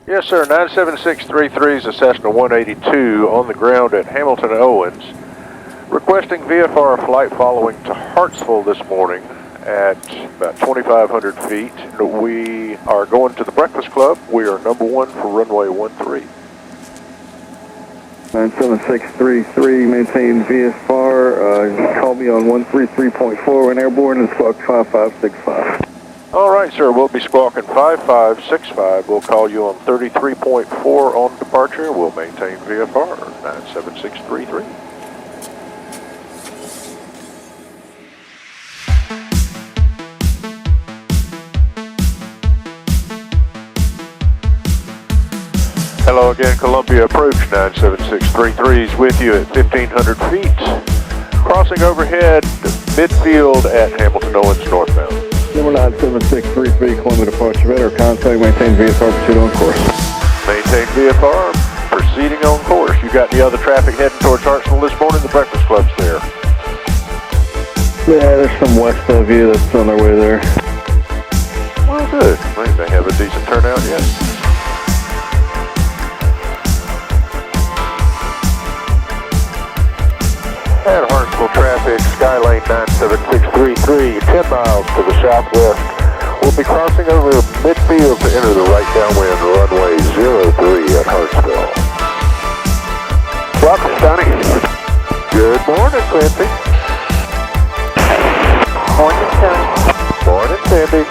Yes, sir. 97633 is a Cessna 182 on the ground at Hamilton Owens, requesting VFR flight following to Hartsville this morning at about 2,500 feet. We are going to the Breakfast Club. We are number 1 for runway 13. 97633, maintain VFR. Call me on 133.4 when airborne and squawk 5565. All right, sir. We'll be squawking 5565. We'll call you on 33.4 on departure. We'll maintain VFR 97633. Hello again, Columbia approach. 97633 is with you at 1,500 feet. Crossing overhead, midfield at Hamilton Owens northbound. Number 97633, Columbia departure radar contact, maintain VFR, proceed on course. Maintain VFR, proceeding on course. You got the other traffic heading towards Hartsville this morning. The Breakfast Club's there. Yeah, there's some west of you that's on their way there. Well, good. They have a decent turnout yet. And Hartsville traffic, Skylane 97633, 10 miles to the southwest. We'll be crossing over midfield to enter the right downwind runway 03 at Hartsville. Welcome, Sonny. Good morning, Clancy. Morning, Sonny. Morning, Sandy.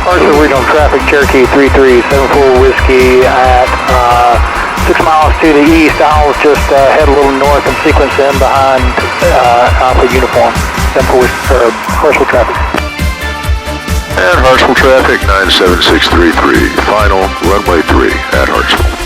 Hartsville Regional traffic, Cherokee 3374 Whiskey at 6 miles to the east. I'll just head a little north and sequence in behind Alpha Uniform. Hartsville traffic. And Hartsville traffic, 97633, final runway 3 at Hartsville.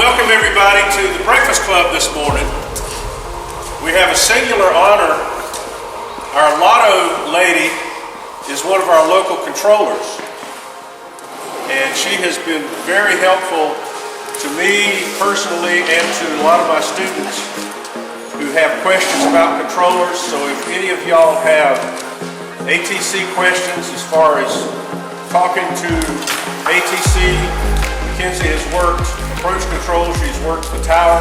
welcome everybody to the Breakfast Club this morning. We have a singular honor. Our lotto lady is one of our local controllers, and she has been very helpful to me personally and to a lot of my students who have questions about controllers. So if any of y'all have ATC questions as far as talking to ATC, Mackenzie has worked approach control, she's worked the tower.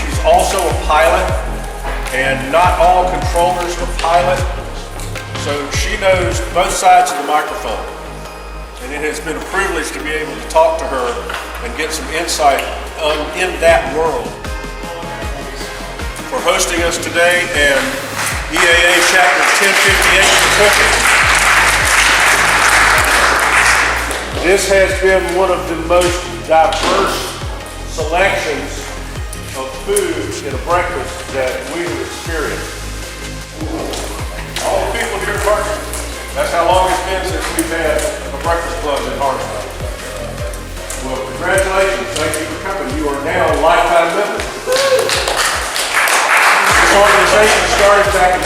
She's also a pilot, and not all controllers are pilot, so she knows both sides of the microphone. And it has been a privilege to be able to talk to her and get some insight in that world. For hosting us today, and EAA Chapter 1058 for cooking. This has been one of the most diverse selections of food in a breakfast that we've experienced. All the people here at Hartsville, that's how long it's been since we've had a breakfast club in Hartsville. Well, congratulations, thank you for coming. You are now lifetime members. This organization started back in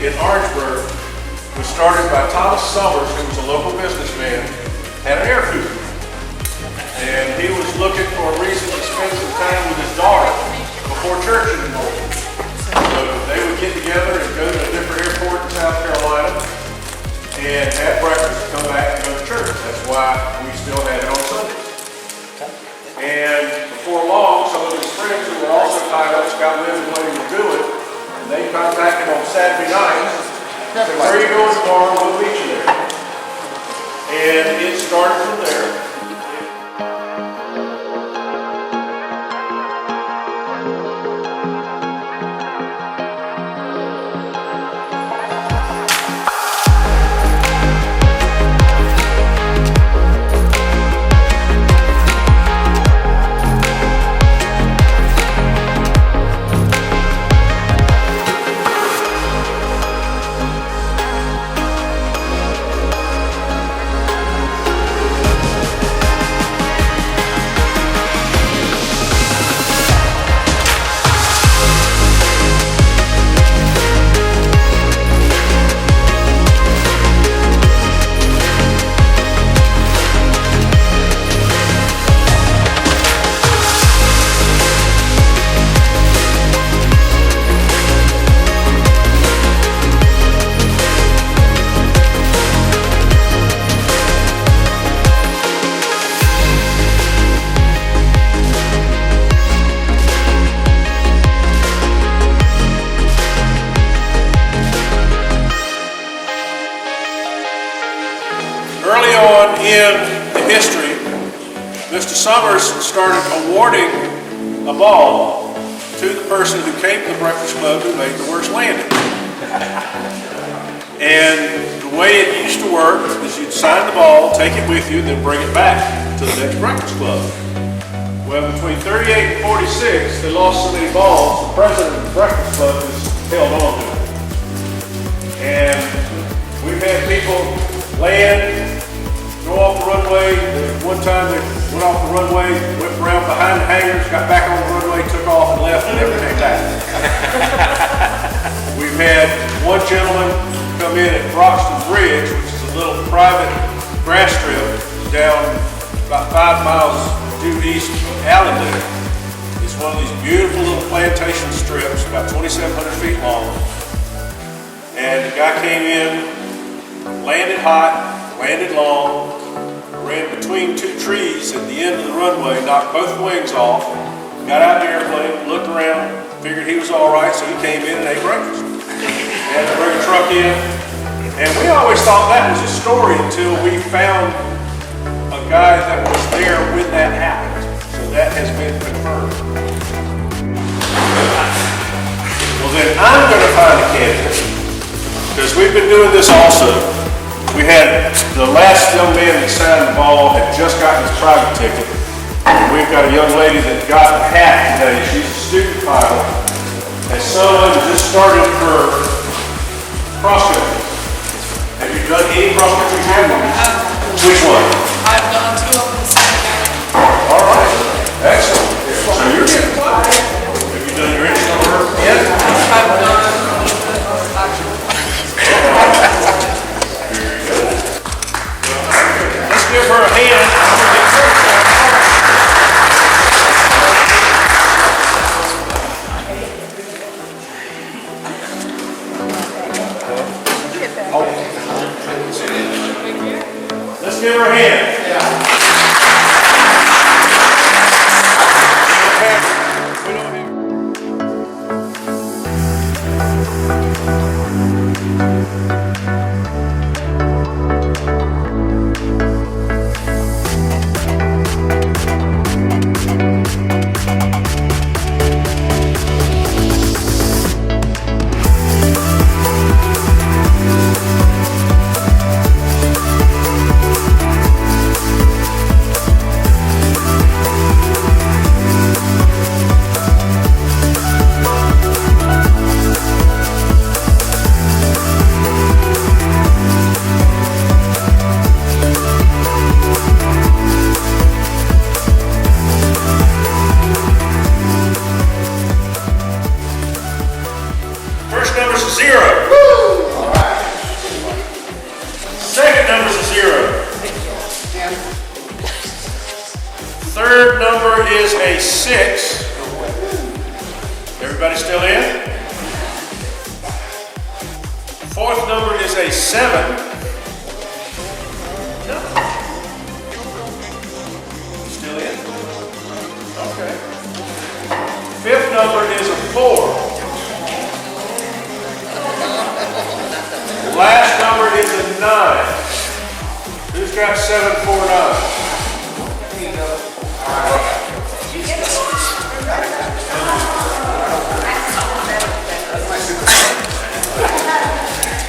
1938 in Orangeburg. It was started by Thomas Summers, who was a local businessman, had an air cooler. And he was looking for a reason to spend some time with his daughter before church in the morning. So they would get together and go to a different airport in South Carolina and have breakfast, come back and go to church. That's why we still have it on Sundays. And before long, some of his friends who were also pilots got wind of what he was doing, and they contacted him on Saturday nights. Said, where are you going tomorrow? We'll meet you there. And it started from there. In the history, Mr. Summers started awarding a ball to the person who came to the Breakfast Club who made the worst landing. And the way it used to work is you'd sign the ball, take it with you, then bring it back to the next Breakfast Club. Well, between 38 and 46, they lost so many balls, the president of the Breakfast Club has held on to it. And we've had people land, go off the runway. One time they went off the runway, went around behind the hangars, got back on the runway, took off and left and never came back. We've had one gentleman come in at Broxton Bridge, which is a little private grass strip down about 5 miles due east of Allendale. It's one of these beautiful little plantation strips, about 2,700 feet long. And the guy came in, landed hot, landed long, ran between two trees at the end of the runway, knocked both wings off, got out of the airplane, looked around, figured he was all right, so he came in and ate breakfast. Had to bring a truck in. And we always thought that was a story until we found a guy that was there when that happened. So that has been confirmed. Well then, I'm going to find a candidate, because we've been doing this also. We had the last young man that signed the ball had just gotten his private ticket. We've got a young lady that got a hat today. She's a student pilot. And someone just started her cross-country. Have you done any cross-country training? Which one? I've done 2 of them. All right. Excellent. give her a hand. Let's give her a hand. First number's a 0. All right. Second number's a 0. Third number is a 6. Everybody still in? Fourth number is a 7. No. Still in? Okay. Fifth number is a 4. Last number is a 9. Who's got 749?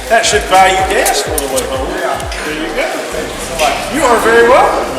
That should buy you gas for the way home. There you go. You are very welcome.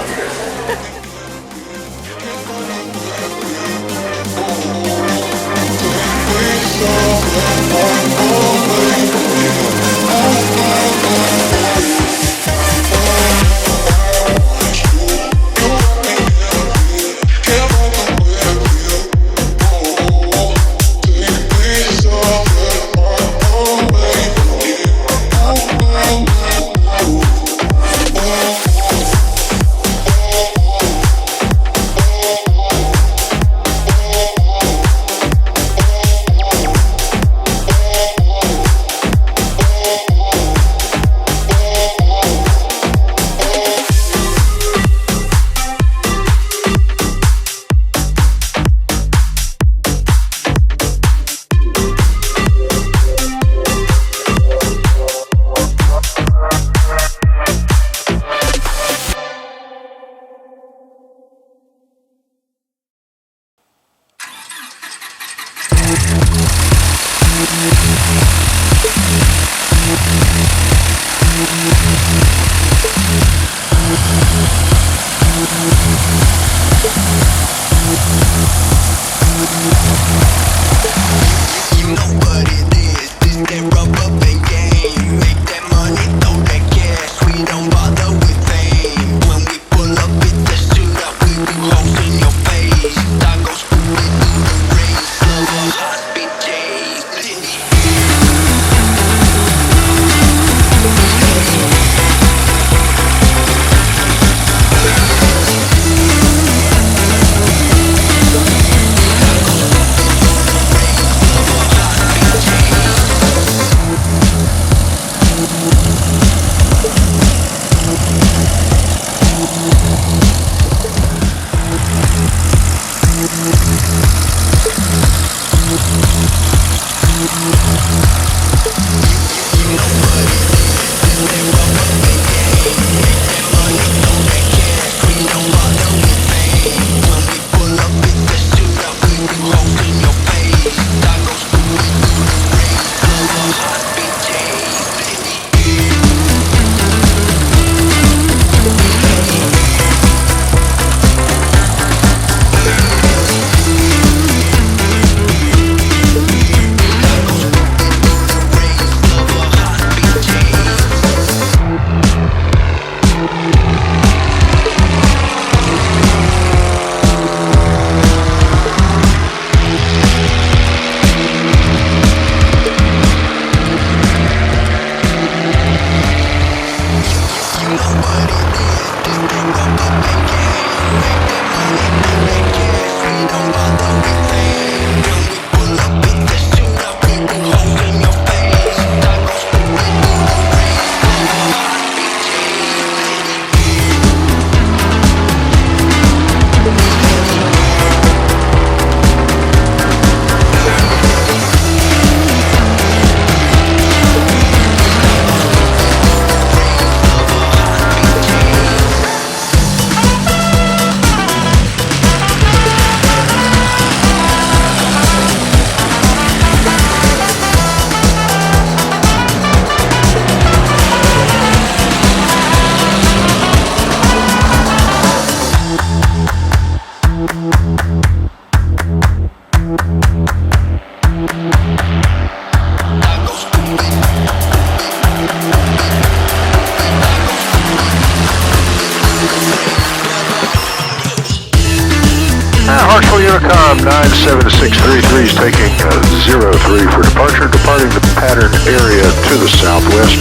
Tom 97633 is taking 03 for departure, departing the pattern area to the southwest.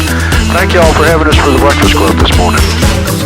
Thank you all for having us for the Breakfast Club this morning.